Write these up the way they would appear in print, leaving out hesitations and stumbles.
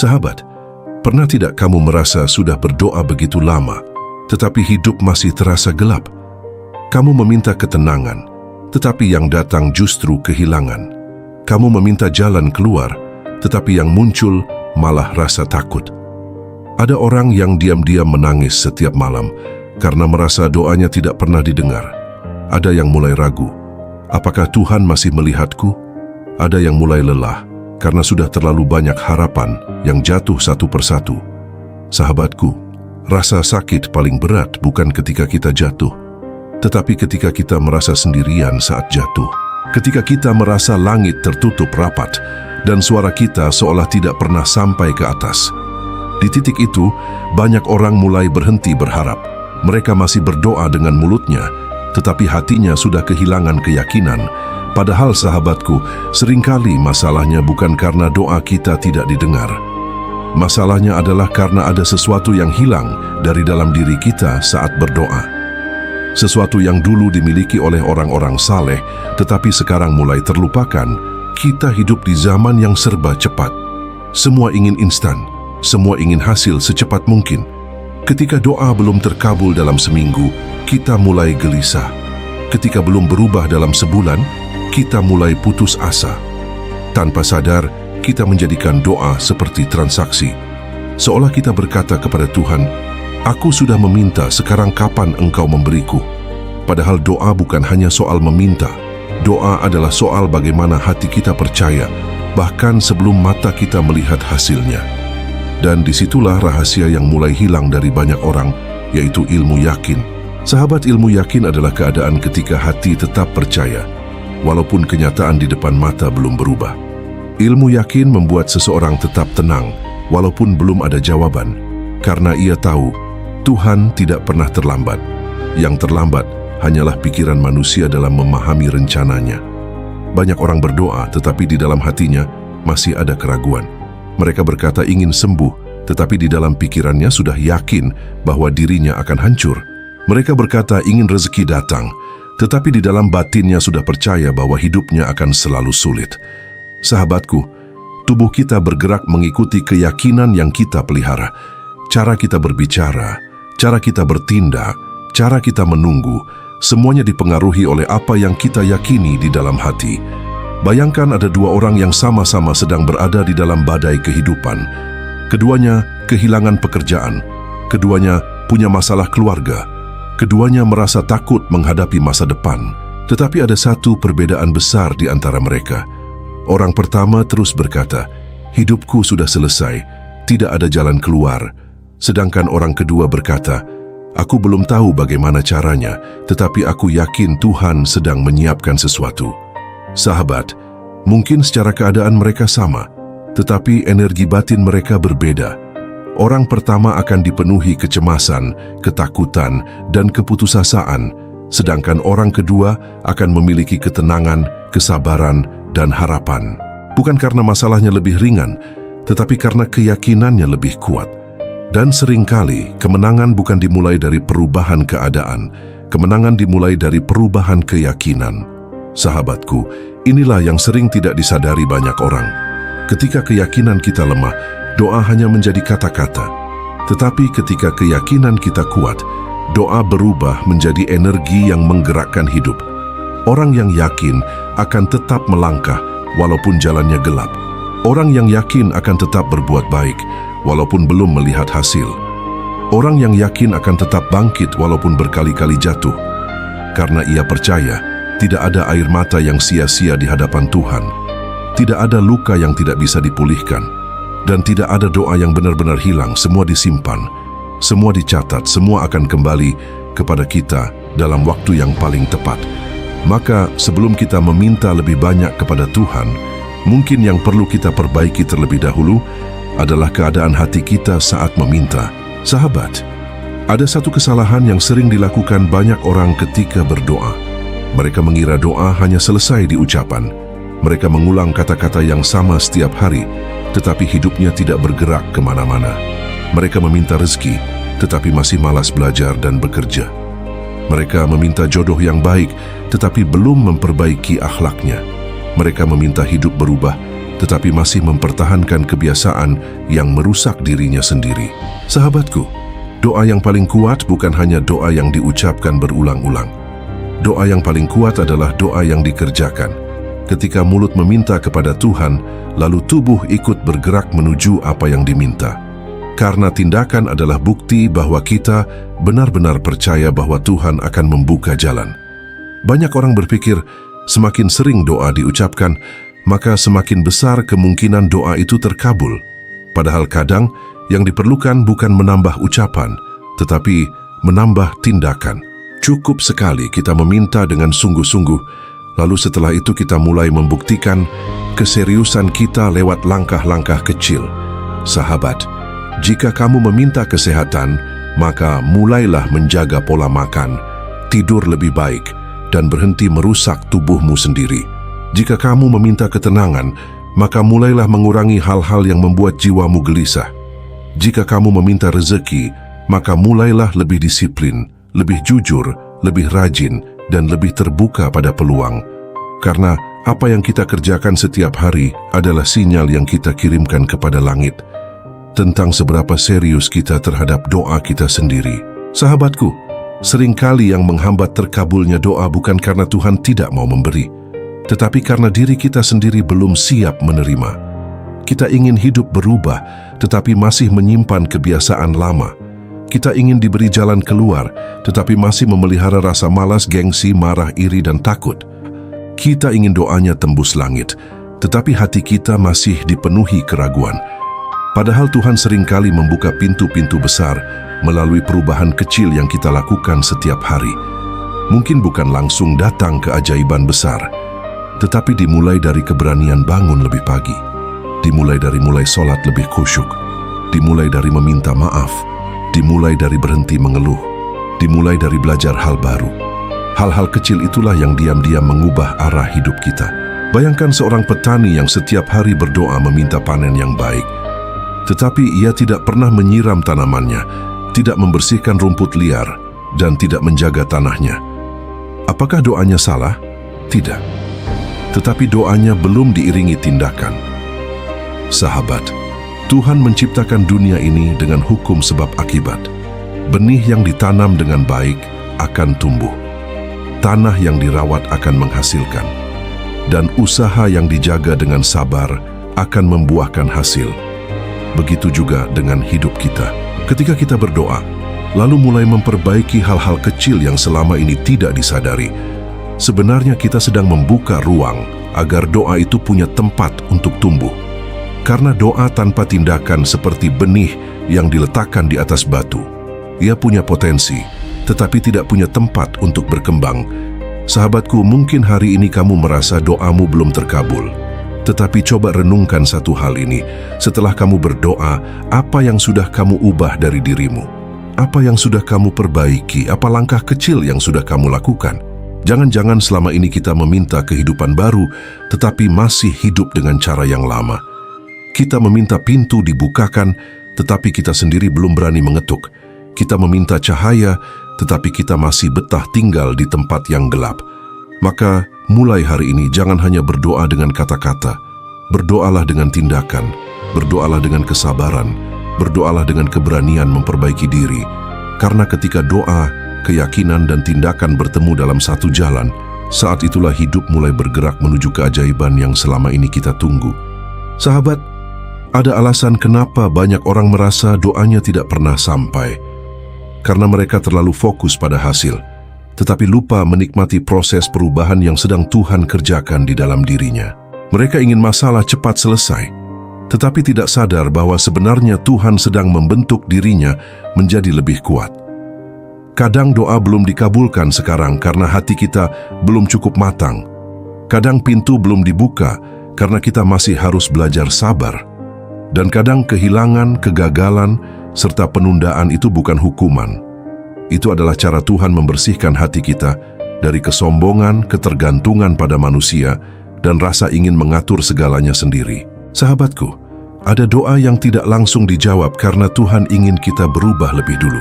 Sahabat, pernah tidak kamu merasa sudah berdoa begitu lama, tetapi hidup masih terasa gelap? Kamu meminta ketenangan, tetapi yang datang justru kehilangan. Kamu meminta jalan keluar, tetapi yang muncul malah rasa takut. Ada orang yang diam-diam menangis setiap malam karena merasa doanya tidak pernah didengar. Ada yang mulai ragu, apakah Tuhan masih melihatku? Ada yang mulai lelah karena sudah terlalu banyak harapan yang jatuh satu persatu. Sahabatku, rasa sakit paling berat bukan ketika kita jatuh, tetapi ketika kita merasa sendirian saat jatuh. Ketika kita merasa langit tertutup rapat dan suara kita seolah tidak pernah sampai ke atas. Di titik itu, banyak orang mulai berhenti berharap. Mereka masih berdoa dengan mulutnya, tetapi hatinya sudah kehilangan keyakinan. Padahal sahabatku, seringkali masalahnya bukan karena doa kita tidak didengar. Masalahnya adalah karena ada sesuatu yang hilang dari dalam diri kita saat berdoa. Sesuatu yang dulu dimiliki oleh orang-orang saleh, tetapi sekarang mulai terlupakan. Kita hidup di zaman yang serba cepat. Semua ingin instan, semua ingin hasil secepat mungkin. Ketika doa belum terkabul dalam seminggu, kita mulai gelisah. Ketika belum berubah dalam sebulan, kita mulai putus asa. Tanpa sadar, kita menjadikan doa seperti transaksi. Seolah kita berkata kepada Tuhan, "Aku sudah meminta, sekarang kapan Engkau memberiku?" Padahal doa bukan hanya soal meminta. Doa adalah soal bagaimana hati kita percaya, bahkan sebelum mata kita melihat hasilnya. Dan disitulah rahasia yang mulai hilang dari banyak orang, yaitu ilmu yakin. Sahabat, ilmu yakin adalah keadaan ketika hati tetap percaya, walaupun kenyataan di depan mata belum berubah. Ilmu yakin membuat seseorang tetap tenang, walaupun belum ada jawaban, karena ia tahu Tuhan tidak pernah terlambat. Yang terlambat hanyalah pikiran manusia dalam memahami rencananya. Banyak orang berdoa, tetapi di dalam hatinya masih ada keraguan. Mereka berkata ingin sembuh, tetapi di dalam pikirannya sudah yakin bahwa dirinya akan hancur. Mereka berkata ingin rezeki datang, tetapi di dalam batinnya sudah percaya bahwa hidupnya akan selalu sulit. Sahabatku, tubuh kita bergerak mengikuti keyakinan yang kita pelihara. Cara kita berbicara, cara kita bertindak, cara kita menunggu, semuanya dipengaruhi oleh apa yang kita yakini di dalam hati. Bayangkan ada dua orang yang sama-sama sedang berada di dalam badai kehidupan. Keduanya kehilangan pekerjaan, keduanya punya masalah keluarga, keduanya merasa takut menghadapi masa depan. Tetapi ada satu perbedaan besar di antara mereka. Orang pertama terus berkata, "Hidupku sudah selesai, tidak ada jalan keluar." Sedangkan orang kedua berkata, "Aku belum tahu bagaimana caranya, tetapi aku yakin Tuhan sedang menyiapkan sesuatu." Sahabat, mungkin secara keadaan mereka sama, tetapi energi batin mereka berbeda. Orang pertama akan dipenuhi kecemasan, ketakutan, dan keputusasaan, sedangkan orang kedua akan memiliki ketenangan, kesabaran, dan harapan. Bukan karena masalahnya lebih ringan, tetapi karena keyakinannya lebih kuat. Dan seringkali, kemenangan bukan dimulai dari perubahan keadaan, kemenangan dimulai dari perubahan keyakinan. Sahabatku, inilah yang sering tidak disadari banyak orang. Ketika keyakinan kita lemah, doa hanya menjadi kata-kata. Tetapi ketika keyakinan kita kuat, doa berubah menjadi energi yang menggerakkan hidup. Orang yang yakin akan tetap melangkah walaupun jalannya gelap. Orang yang yakin akan tetap berbuat baik walaupun belum melihat hasil. Orang yang yakin akan tetap bangkit walaupun berkali-kali jatuh. Karena ia percaya, tidak ada air mata yang sia-sia di hadapan Tuhan. Tidak ada luka yang tidak bisa dipulihkan. Dan tidak ada doa yang benar-benar hilang, semua disimpan. Semua dicatat, semua akan kembali kepada kita dalam waktu yang paling tepat. Maka sebelum kita meminta lebih banyak kepada Tuhan, mungkin yang perlu kita perbaiki terlebih dahulu adalah keadaan hati kita saat meminta. Sahabat, ada satu kesalahan yang sering dilakukan banyak orang ketika berdoa. Mereka mengira doa hanya selesai di ucapan. Mereka mengulang kata-kata yang sama setiap hari, tetapi hidupnya tidak bergerak kemana-mana. Mereka meminta rezeki, tetapi masih malas belajar dan bekerja. Mereka meminta jodoh yang baik, tetapi belum memperbaiki akhlaknya. Mereka meminta hidup berubah, tetapi masih mempertahankan kebiasaan yang merusak dirinya sendiri. Sahabatku, doa yang paling kuat bukan hanya doa yang diucapkan berulang-ulang. Doa yang paling kuat adalah doa yang dikerjakan. Ketika mulut meminta kepada Tuhan, lalu tubuh ikut bergerak menuju apa yang diminta. Karena tindakan adalah bukti bahwa kita benar-benar percaya bahwa Tuhan akan membuka jalan. Banyak orang berpikir, semakin sering doa diucapkan, maka semakin besar kemungkinan doa itu terkabul. Padahal kadang yang diperlukan bukan menambah ucapan, tetapi menambah tindakan. Cukup sekali kita meminta dengan sungguh-sungguh, lalu setelah itu kita mulai membuktikan keseriusan kita lewat langkah-langkah kecil. Sahabat, jika kamu meminta kesehatan, maka mulailah menjaga pola makan, tidur lebih baik, dan berhenti merusak tubuhmu sendiri. Jika kamu meminta ketenangan, maka mulailah mengurangi hal-hal yang membuat jiwamu gelisah. Jika kamu meminta rezeki, maka mulailah lebih disiplin, lebih jujur, lebih rajin, dan lebih terbuka pada peluang. Karena apa yang kita kerjakan setiap hari adalah sinyal yang kita kirimkan kepada langit tentang seberapa serius kita terhadap doa kita sendiri. Sahabatku, seringkali yang menghambat terkabulnya doa bukan karena Tuhan tidak mau memberi, tetapi karena diri kita sendiri belum siap menerima. Kita ingin hidup berubah, tetapi masih menyimpan kebiasaan lama. Kita ingin diberi jalan keluar, tetapi masih memelihara rasa malas, gengsi, marah, iri, dan takut. Kita ingin doanya tembus langit, tetapi hati kita masih dipenuhi keraguan. Padahal Tuhan seringkali membuka pintu-pintu besar melalui perubahan kecil yang kita lakukan setiap hari. Mungkin bukan langsung datang keajaiban besar, tetapi dimulai dari keberanian bangun lebih pagi, dimulai dari mulai sholat lebih khusyuk, dimulai dari meminta maaf, dimulai dari berhenti mengeluh, dimulai dari belajar hal baru. Hal-hal kecil itulah yang diam-diam mengubah arah hidup kita. Bayangkan seorang petani yang setiap hari berdoa meminta panen yang baik, tetapi ia tidak pernah menyiram tanamannya, tidak membersihkan rumput liar, dan tidak menjaga tanahnya. Apakah doanya salah? Tidak. Tetapi doanya belum diiringi tindakan. Sahabat, Tuhan menciptakan dunia ini dengan hukum sebab akibat. Benih yang ditanam dengan baik akan tumbuh. Tanah yang dirawat akan menghasilkan. Dan usaha yang dijaga dengan sabar akan membuahkan hasil. Begitu juga dengan hidup kita. Ketika kita berdoa, lalu mulai memperbaiki hal-hal kecil yang selama ini tidak disadari, sebenarnya kita sedang membuka ruang agar doa itu punya tempat untuk tumbuh. Karena doa tanpa tindakan seperti benih yang diletakkan di atas batu. Ia punya potensi, tetapi tidak punya tempat untuk berkembang. Sahabatku, mungkin hari ini kamu merasa doamu belum terkabul. Tetapi coba renungkan satu hal ini. Setelah kamu berdoa, apa yang sudah kamu ubah dari dirimu? Apa yang sudah kamu perbaiki? Apa langkah kecil yang sudah kamu lakukan? Jangan-jangan selama ini kita meminta kehidupan baru, tetapi masih hidup dengan cara yang lama. Kita meminta pintu dibukakan, tetapi kita sendiri belum berani mengetuk. Kita meminta cahaya, tetapi kita masih betah tinggal di tempat yang gelap. Maka, mulai hari ini jangan hanya berdoa dengan kata-kata. Berdoalah dengan tindakan, berdoalah dengan kesabaran, berdoalah dengan keberanian memperbaiki diri. Karena ketika doa, keyakinan dan tindakan bertemu dalam satu jalan, saat itulah hidup mulai bergerak menuju keajaiban yang selama ini kita tunggu. Sahabat, ada alasan kenapa banyak orang merasa doanya tidak pernah sampai. Karena mereka terlalu fokus pada hasil, tetapi lupa menikmati proses perubahan yang sedang Tuhan kerjakan di dalam dirinya. Mereka ingin masalah cepat selesai, tetapi tidak sadar bahwa sebenarnya Tuhan sedang membentuk dirinya menjadi lebih kuat. Kadang doa belum dikabulkan sekarang karena hati kita belum cukup matang. Kadang pintu belum dibuka karena kita masih harus belajar sabar. Dan kadang kehilangan, kegagalan, serta penundaan itu bukan hukuman. Itu adalah cara Tuhan membersihkan hati kita dari kesombongan, ketergantungan pada manusia, dan rasa ingin mengatur segalanya sendiri. Sahabatku, ada doa yang tidak langsung dijawab karena Tuhan ingin kita berubah lebih dulu.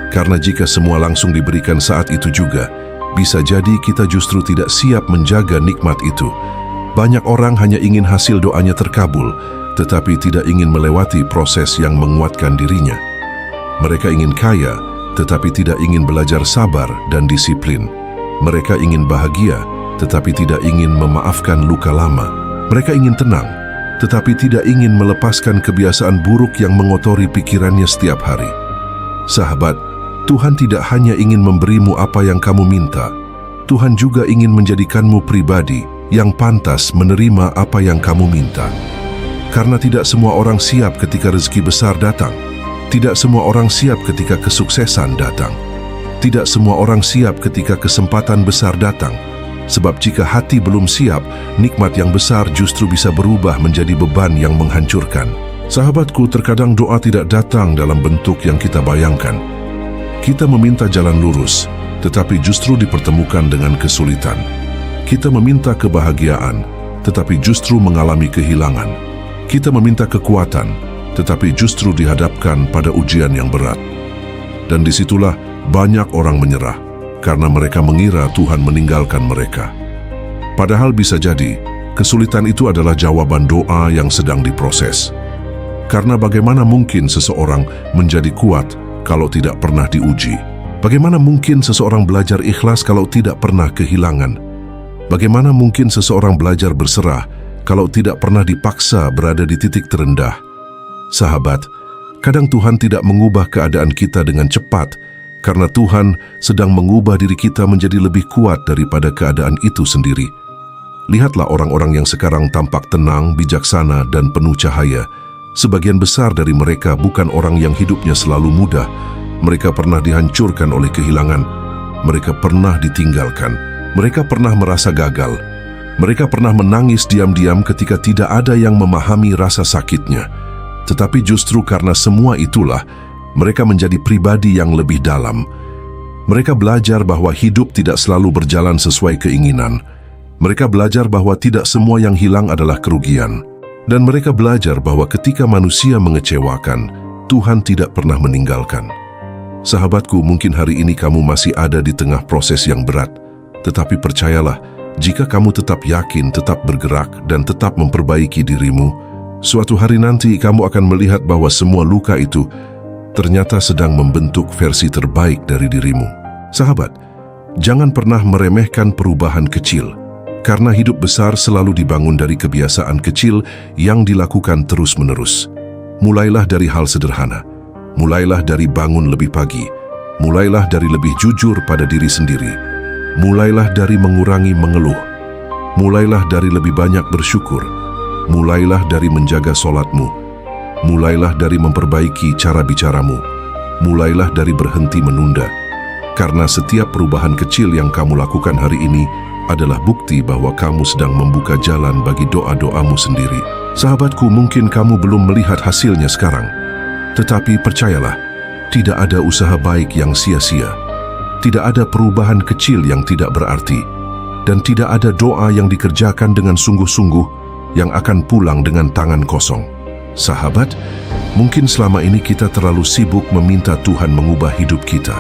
Karena jika semua langsung diberikan saat itu juga, bisa jadi kita justru tidak siap menjaga nikmat itu. Banyak orang hanya ingin hasil doanya terkabul, tetapi tidak ingin melewati proses yang menguatkan dirinya. Mereka ingin kaya, tetapi tidak ingin belajar sabar dan disiplin. Mereka ingin bahagia, tetapi tidak ingin memaafkan luka lama. Mereka ingin tenang, tetapi tidak ingin melepaskan kebiasaan buruk yang mengotori pikirannya setiap hari. Sahabat, Tuhan tidak hanya ingin memberimu apa yang kamu minta, Tuhan juga ingin menjadikanmu pribadi yang pantas menerima apa yang kamu minta. Karena tidak semua orang siap ketika rezeki besar datang. Tidak semua orang siap ketika kesuksesan datang. Tidak semua orang siap ketika kesempatan besar datang. Sebab jika hati belum siap, nikmat yang besar justru bisa berubah menjadi beban yang menghancurkan. Sahabatku, terkadang doa tidak datang dalam bentuk yang kita bayangkan. Kita meminta jalan lurus, tetapi justru dipertemukan dengan kesulitan. Kita meminta kebahagiaan, tetapi justru mengalami kehilangan. Kita meminta kekuatan, tetapi justru dihadapkan pada ujian yang berat. Dan disitulah banyak orang menyerah, karena mereka mengira Tuhan meninggalkan mereka. Padahal bisa jadi, kesulitan itu adalah jawaban doa yang sedang diproses. Karena bagaimana mungkin seseorang menjadi kuat kalau tidak pernah diuji? Bagaimana mungkin seseorang belajar ikhlas kalau tidak pernah kehilangan? Bagaimana mungkin seseorang belajar berserah kalau tidak pernah dipaksa berada di titik terendah? Sahabat, kadang Tuhan tidak mengubah keadaan kita dengan cepat, karena Tuhan sedang mengubah diri kita menjadi lebih kuat daripada keadaan itu sendiri. Lihatlah orang-orang yang sekarang tampak tenang, bijaksana, dan penuh cahaya. Sebagian besar dari mereka bukan orang yang hidupnya selalu mudah. Mereka pernah dihancurkan oleh kehilangan. Mereka pernah ditinggalkan. Mereka pernah merasa gagal. Mereka pernah menangis diam-diam ketika tidak ada yang memahami rasa sakitnya. Tetapi justru karena semua itulah, mereka menjadi pribadi yang lebih dalam. Mereka belajar bahwa hidup tidak selalu berjalan sesuai keinginan. Mereka belajar bahwa tidak semua yang hilang adalah kerugian. Dan mereka belajar bahwa ketika manusia mengecewakan, Tuhan tidak pernah meninggalkan. Sahabatku, mungkin hari ini kamu masih ada di tengah proses yang berat. Tetapi percayalah, jika kamu tetap yakin, tetap bergerak, dan tetap memperbaiki dirimu, suatu hari nanti kamu akan melihat bahwa semua luka itu ternyata sedang membentuk versi terbaik dari dirimu. Sahabat, jangan pernah meremehkan perubahan kecil. Karena hidup besar selalu dibangun dari kebiasaan kecil yang dilakukan terus-menerus. Mulailah dari hal sederhana. Mulailah dari bangun lebih pagi. Mulailah dari lebih jujur pada diri sendiri. Mulailah dari mengurangi mengeluh. Mulailah dari lebih banyak bersyukur. Mulailah dari menjaga sholatmu. Mulailah dari memperbaiki cara bicaramu. Mulailah dari berhenti menunda. Karena setiap perubahan kecil yang kamu lakukan hari ini adalah bukti bahwa kamu sedang membuka jalan bagi doa-doamu sendiri. Sahabatku, mungkin kamu belum melihat hasilnya sekarang. Tetapi percayalah, tidak ada usaha baik yang sia-sia. Tidak ada perubahan kecil yang tidak berarti. Dan tidak ada doa yang dikerjakan dengan sungguh-sungguh yang akan pulang dengan tangan kosong. Sahabat, mungkin selama ini kita terlalu sibuk meminta Tuhan mengubah hidup kita,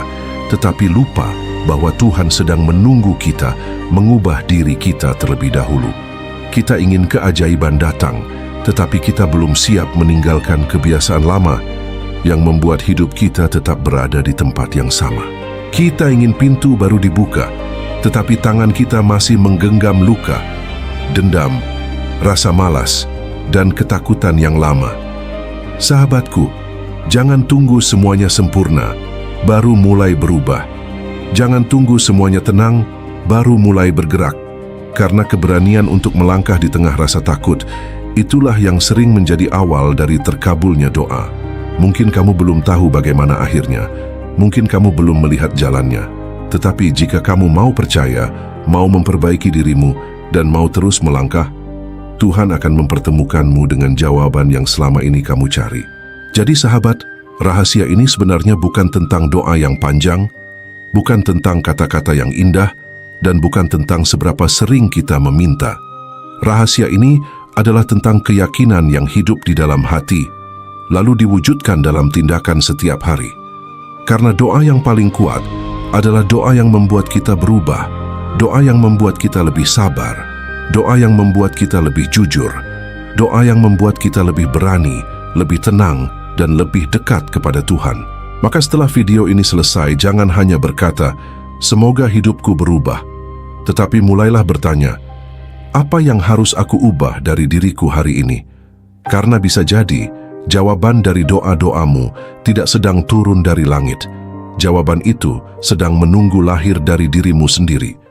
tetapi lupa bahwa Tuhan sedang menunggu kita mengubah diri kita terlebih dahulu. Kita ingin keajaiban datang, tetapi kita belum siap meninggalkan kebiasaan lama yang membuat hidup kita tetap berada di tempat yang sama. Kita ingin pintu baru dibuka, tetapi tangan kita masih menggenggam luka, dendam, rasa malas, dan ketakutan yang lama. Sahabatku, jangan tunggu semuanya sempurna, baru mulai berubah. Jangan tunggu semuanya tenang, baru mulai bergerak. Karena keberanian untuk melangkah di tengah rasa takut, itulah yang sering menjadi awal dari terkabulnya doa. Mungkin kamu belum tahu bagaimana akhirnya. Mungkin kamu belum melihat jalannya. Tetapi jika kamu mau percaya, mau memperbaiki dirimu, dan mau terus melangkah, Tuhan akan mempertemukanmu dengan jawaban yang selama ini kamu cari. Jadi sahabat, rahasia ini sebenarnya bukan tentang doa yang panjang, bukan tentang kata-kata yang indah, dan bukan tentang seberapa sering kita meminta. Rahasia ini adalah tentang keyakinan yang hidup di dalam hati, lalu diwujudkan dalam tindakan setiap hari. Karena doa yang paling kuat adalah doa yang membuat kita berubah, doa yang membuat kita lebih sabar, doa yang membuat kita lebih jujur, doa yang membuat kita lebih berani, lebih tenang, dan lebih dekat kepada Tuhan. Maka setelah video ini selesai, jangan hanya berkata, "Semoga hidupku berubah," tetapi mulailah bertanya, "Apa yang harus aku ubah dari diriku hari ini?" Karena bisa jadi, jawaban dari doa-doamu tidak sedang turun dari langit. Jawaban itu sedang menunggu lahir dari dirimu sendiri.